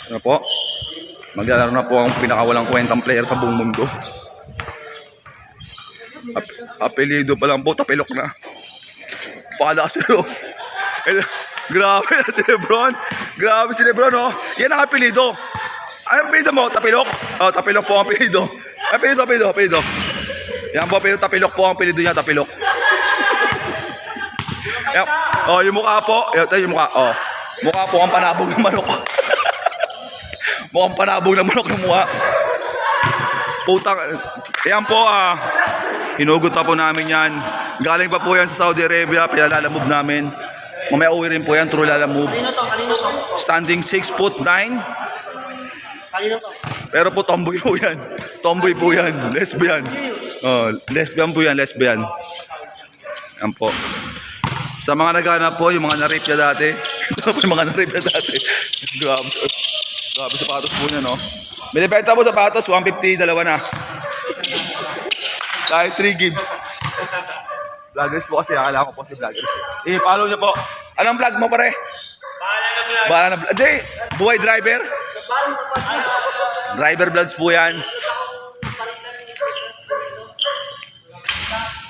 Ano po? Maglalaro na po ang pinakawalang kwentang player sa buong mundo. Apelido pa lang po, tapilok na. Pala kasi oh. Grabe na si Lebron. Grabe si Lebron oh. Yan ang apelido. Ano apelido mo? Tapilok? Oh, tapilok po ang apelido. Apelido. Yan po apelido, tapilok po ang apelido niya, tapilok. Yan. Oh, yung mukha po. Yung mukha. Oh. Mukha po ang panabog ng manok. Mukhang panabog ng manok ng mukha. Putang. Yan po hinugot pa po namin yan. Galing pa po yan sa Saudi Arabia. Pinalalamove namin. Mamaya uwi rin po yan. True lalamove. Standing 6'9". Pero po tomboy po yan. Tomboy po yan. Lesbian. Oh, lesbian po yan. Lesbian. Yan po. Sa mga naghanap po, yung mga na-rape niya dati. Yung mga na-rape niya dati. Grabe. Grabe sapatos po niya, no? Binibenta po sapatos, 150, dalawa na. Kahit 3 gigs. Vloggers po kasi, akala ko po si vloggers. Follow niyo po. Anong vlog mo, pare? Bahala na vlog. Hindi, buhay driver. Driver vlogs po yan.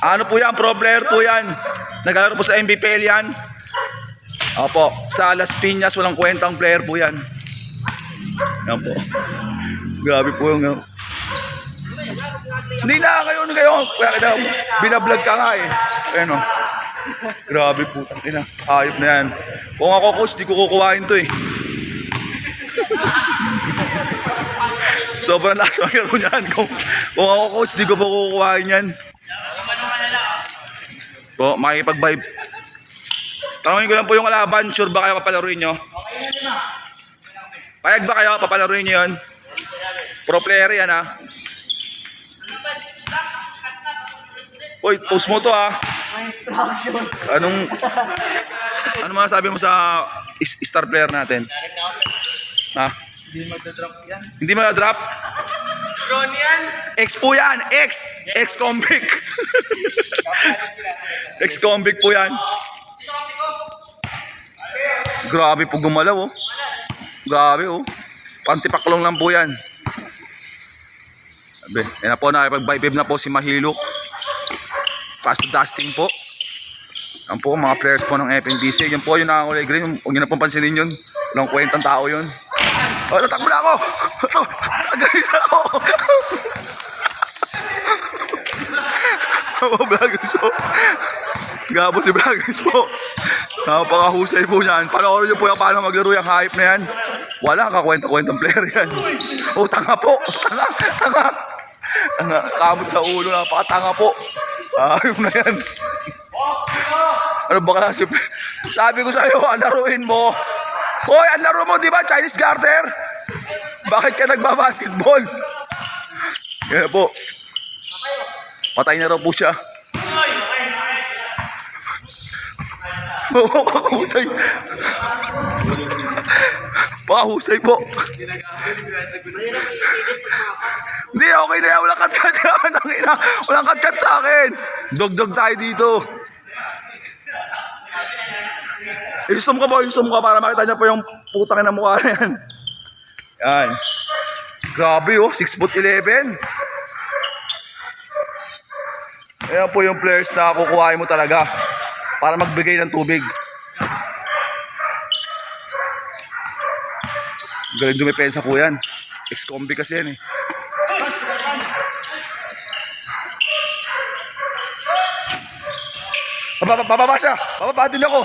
Ano po yan? Pro player po yan. Naglalaro po sa MBPL yan. Opo, sa Las Piñas, walang kwentang player po yan. Yan po. Grabe po yung hindi na kayo. Binablog ka nga eh. Ayan o. Grabe po. Ayop na yan. Kung ako coach, di ko kukuhain to eh. Sobrang lakas magkaro niyan. Kung ako coach, di ko po kukuhain yan. Po, makikipag-vibe. Tanongin ko lang po yung kalaban. Sure ba kayo papalaruin nyo? Payag ba kayo? Papalaruin nyo yun? Pro player yan ha. Uy, post mo to ha. Ano masasabi mo sa star player natin? Ha? Hindi magdadrop yan. Hindi magdadrop? Drone yan. Ex po yan. Ex-convict. Ex-convict po yan. Grabe po gumalaw oh. Grabe oh. Pantipaklong lang po yan. Sabi, yan na po, nakipag-vibe na po si Mahilok. Fast dusting po. Yan po, mga players po ng FNBC. Yan po yung nakakulay green. Huwag nyo na pong pansinin yun. Walang kwentang tao yun. Oh, tatakbo na ako! Tagay na ako! Oh, vloggers po. Gabo si vloggers po. Napakahusay po yan. Panoorin nyo po yung paano maglaro yung hype na yan. Wala, kakwenta-kwentang player yan. Oh, tanga po. Tanga. Kamot sa ulo, napakatanga po. Ayun na yan. Ano ba klase? Sabi ko sa'yo, ang laruin mo. Hoy, ang laro mo, di ba? Chinese garter. Bakit ka nagbabasketball? Yan po. Patay na raw po siya. Pakahusay. Pakahusay po. Hindi, okay na yan. Walang kat-kat. Walang kat-kat sa akin. Dog-dog tayo dito. I-zoom ka po, i-zoom ka para makita niyo po yung putang na mukha na yan. Yan. Grabe oh, 6'11". Ayan po yung players na kukuhain mo talaga para magbigay ng tubig. Galing dumepensa po yan. Ex-combi kasi yan eh. Bababa siya. Bababa din ako.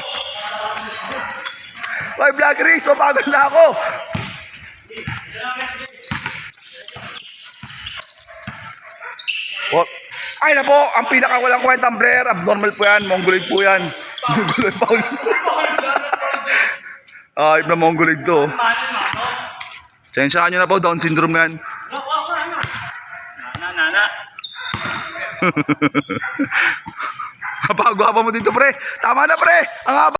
Ay, Black Race, mapagod na ako. Oh. Ay na po, ang pinakawalang kwentang player, abnormal po yan, mongoloid po yan. Mongoloid pa ulit. Ayop na mongoloid to. Sensyahan nyo na po, Down syndrome yan. Nana. Napagwapa mo dito pre, tama na pre, ang haba.